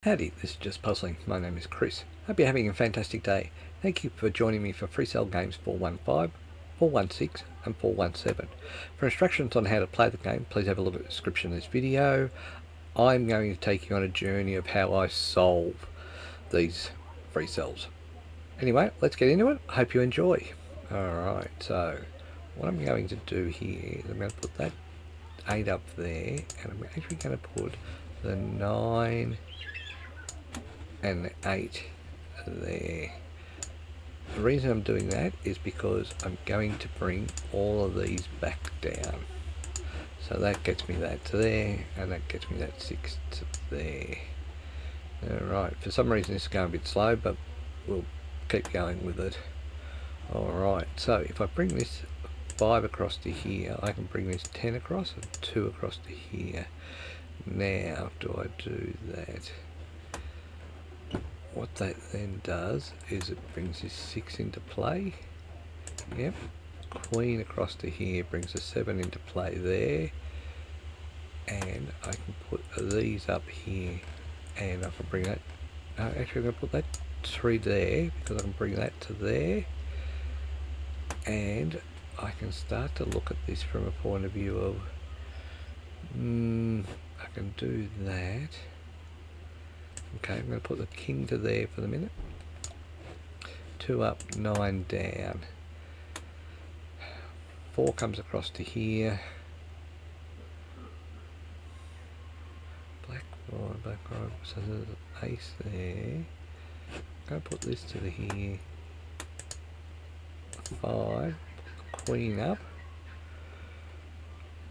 Howdy, this is Just Puzzling. My name is Chris. Hope you're having a fantastic day. Thank you for joining me for Freecell Games 415, 416 and 417. For instructions on how to play the game, please have a look at the description of this video. I'm going to take you on a journey of how I solve these free cells. Anyway, let's get into it. I hope you enjoy. Alright, so what I'm going to do here is I'm going to put that 8 up there, and I'm actually going to put the 9 and the 8 there. The reason I'm doing that is because I'm going to bring all of these back down. So that gets me that to there, and that gets me that 6 to there. Alright, for some reason this is going a bit slow, but we'll keep going with it. Alright, so if I bring this 5 across to here, I can bring this 10 across and 2 across to here. Now, do I do that? What that then does is it brings this 6 into play. Yep. Queen across to here brings a 7 into play there. And I can put these up here, and I can bring that. Actually, I'm going to put that 3 there because I can bring that to there. And I can start to look at this from a point of view of I can do that. Okay, I'm going to put the king to there for the minute. 2 up, 9 down. 4 comes across to here. Black 5, black 5. So there's an ace there. I'm going to put this to the here. 5. Put the queen up.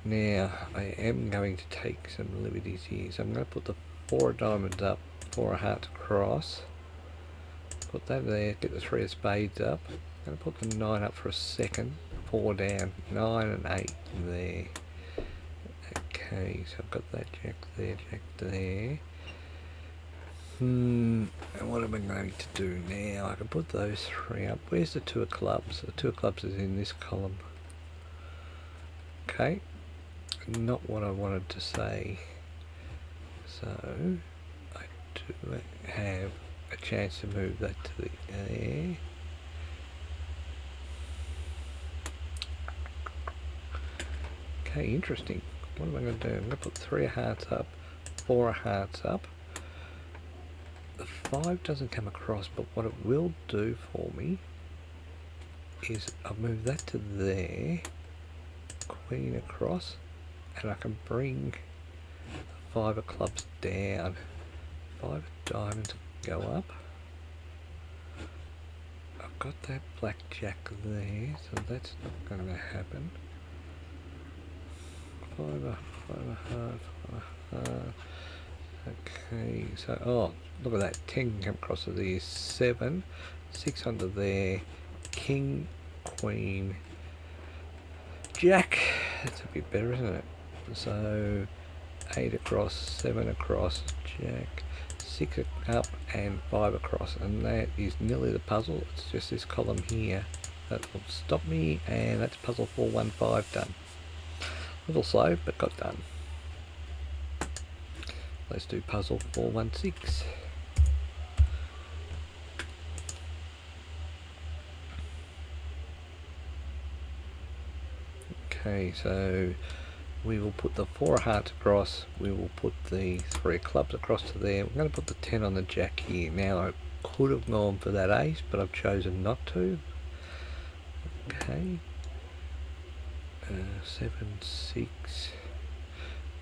Now I am going to take some liberties here. So I'm going to put the 4 of diamonds up. 4 of hearts across, put that there, get the 3 of spades up. I'm going to put the 9 up for a second, 4 down, 9 and 8 there. Okay, so I've got that jack there, and what am I going to do now? I can put those 3 up. Where's the 2 of clubs? The 2 of clubs is in this column. Okay, not what I wanted to say. So to have a chance to move that to the there. Okay, interesting. What am I going to do? I'm going to put 3 of hearts up, 4 of hearts up. The 5 doesn't come across, but what it will do for me is I'll move that to there, queen across, and I can bring the 5 of clubs down. 5 of diamonds go up. I've got that blackjack there, so that's not going to happen. 5 of heart. Okay, so oh, look at that. 10 can come across to there. 7, 6 under there. King, queen, jack. That's a bit better, isn't it? So 8 across, 7 across, jack. 6 up and 5 across, and that is nearly the puzzle. It's just this column here that will stop me, and that's puzzle 415 done. A little slow, but got done. Let's do puzzle 416. Okay, so we will put the 4 of hearts across, we will put the 3 of clubs across to there. We're going to put the 10 on the jack here. Now I could have gone for that ace, but I've chosen not to. Okay. 7, 6,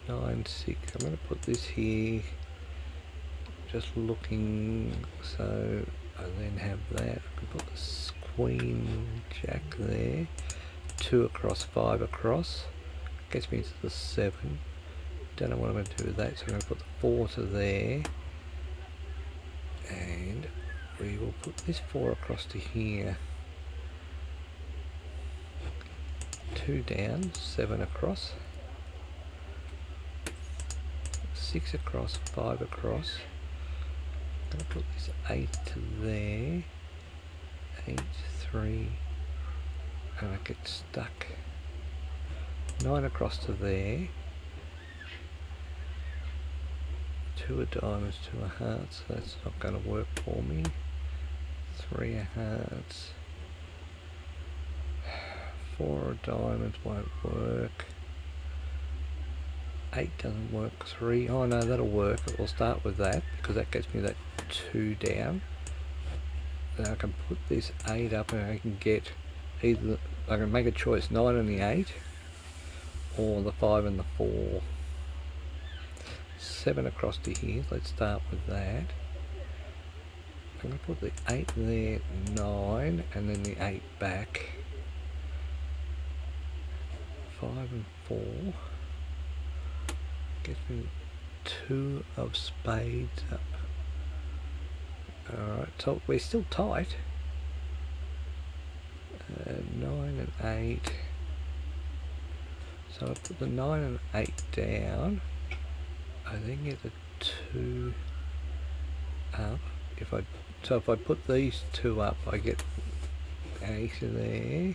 9, 6. I'm going to put this here. Just looking, so I then have that. I can put the queen, jack there. 2 across, 5 across. Gets me into the 7. Don't know what I'm going to do with that, so I'm going to put the 4 to there, and we will put this 4 across to here. 2 down, 7 across, 6 across, 5 across. I'm going to put this 8 to there, 8, 3, and I get stuck. 9 across to there, 2 of diamonds, 2 of hearts, so that's not going to work for me. 3 of hearts, 4 of diamonds won't work. 8 doesn't work. 3, oh no, that'll work. We'll start with that because that gets me that 2 down. Then I can put this 8 up and I can get either, I can make a choice, 9 and the 8 or the 5 and the 4. 7 across to here, let's start with that. I'm going to put the 8 there, 9, and then the 8 back. 5 and 4. Gets me 2 of spades up. Alright, so we're still tight. 9 and 8. So I put the 9 and 8 down. I then get the 2 up. If I put these 2 up, I get 8 there.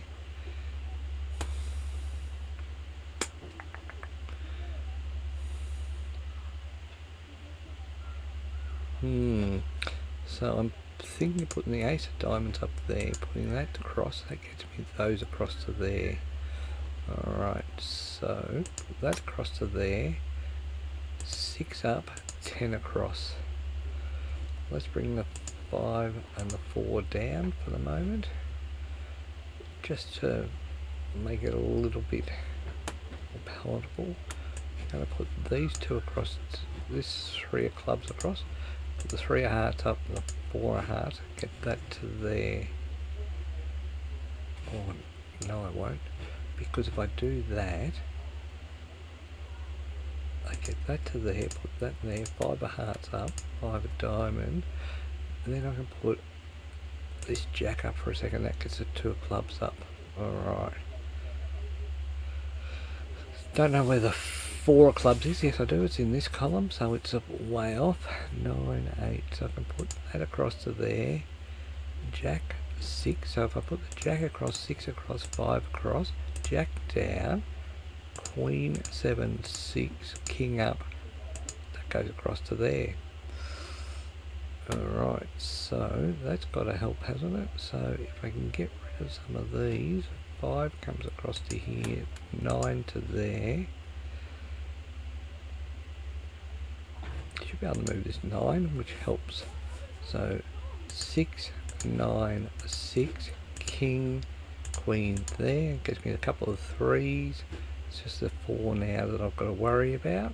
So I'm thinking of putting the 8 of diamonds up there, putting that across, that gets me those across to there. Alright, so put that across to there, 6 up, 10 across. Let's bring the 5 and the 4 down for the moment, just to make it a little bit more palatable. I'm going to put these 2 across, this 3 of clubs across, put the 3 of hearts up, the 4 of hearts, get that to there. Oh, no I won't, because if I do that, I get that to there, put that there, 5 of hearts up, 5 of diamond, and then I can put this jack up for a second, that gets the 2 of clubs up. Alright. Don't know where the 4 of clubs is. Yes I do, it's in this column, so it's way off. 9, 8, so I can put that across to there. Jack, 6, so if I put the jack across, 6 across, 5 across, jack down, queen, 7, 6, king up, that goes across to there. Alright, so that's got to help, hasn't it? So if I can get rid of some of these, 5 comes across to here, 9 to there. Should be able to move this 9, which helps. So 6, 9, 6, king, queen there, gets me a couple of 3s. It's just the 4 now that I've got to worry about.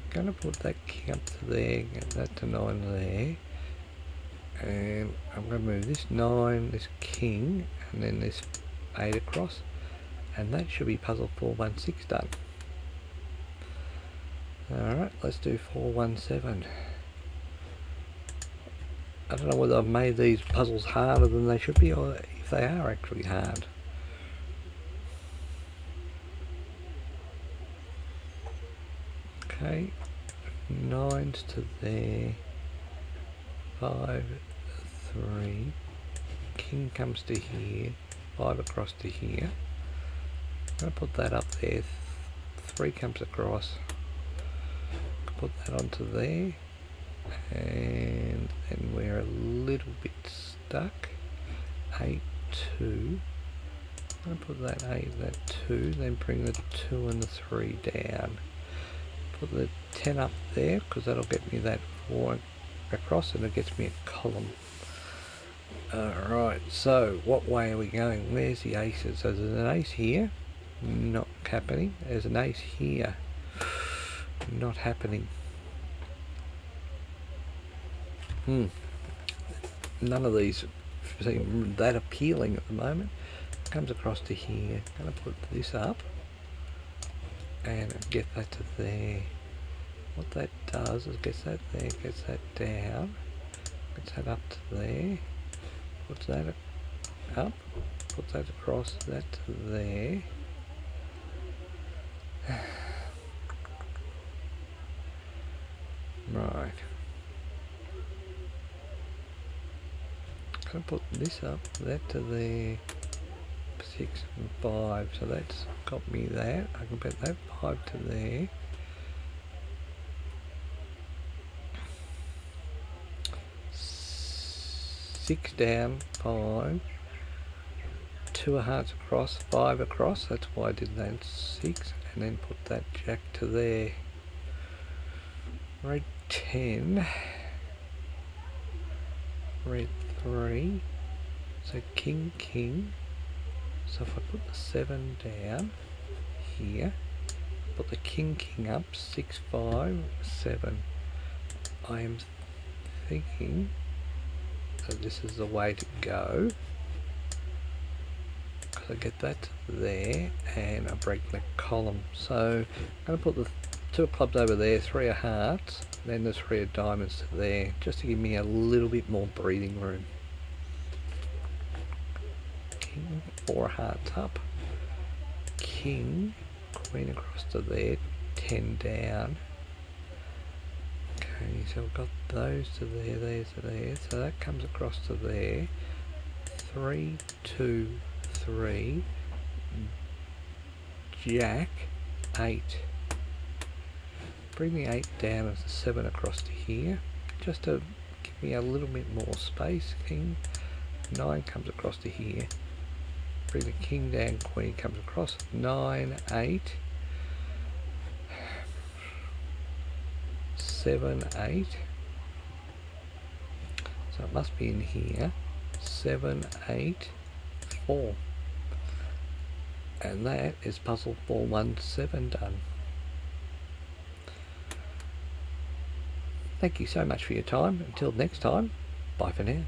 I'm going to put that king up to there, get that to 9 there, and I'm going to move this 9, this king, and then this 8 across, and that should be puzzle 416 done. Alright, let's do 417. I don't know whether I've made these puzzles harder than they should be, or if they are actually hard. Okay, 9's to there, 5, 3, king comes to here, 5 across to here. I'm going to put that up there, 3 comes across, put that onto there, and then we're a little bit stuck. 8, 2, I'm going to put that 8, that 2, then bring the 2 and the 3 down. Put the 10 up there because that'll get me that 4 across and it gets me a column. Alright, so what way are we going? Where's the aces? So there's an ace here, not happening. There's an ace here, not happening. None of these seem that appealing at the moment. Comes across to here. I'm going to put this up and get that to there. What that does is gets that there, gets that down, gets that up to there, puts that up, puts that across, that to there. Right. I'm going to put this up, that to there, 6 and 5, so that's got me that. I can put that 5 to there. 6 down, 5, 2 of hearts across, 5 across, that's why I did that, 6, and then put that jack to there. Red 10, red 3, so king, king. So if I put the 7 down here, put the king, king up, 6, 5, 7. I am thinking that this is the way to go. Because I get that there, and I break the column. So I'm going to put the 2 of clubs over there, 3 of hearts, then the 3 of diamonds to there, just to give me a little bit more breathing room. King, 4 of hearts up, king, queen across to there, 10 down. Okay, so we've got those to there, there to there, so that comes across to there. 3, 2, 3, jack, 8. Bring the 8 down as a 7 across to here, just to give me a little bit more space. King, 9 comes across to here. Bring the king down, queen comes across, 9, 8, 7, 8. So it must be in here. 7, 8, 4. And that is puzzle 417 done. Thank you so much for your time. Until next time, bye for now.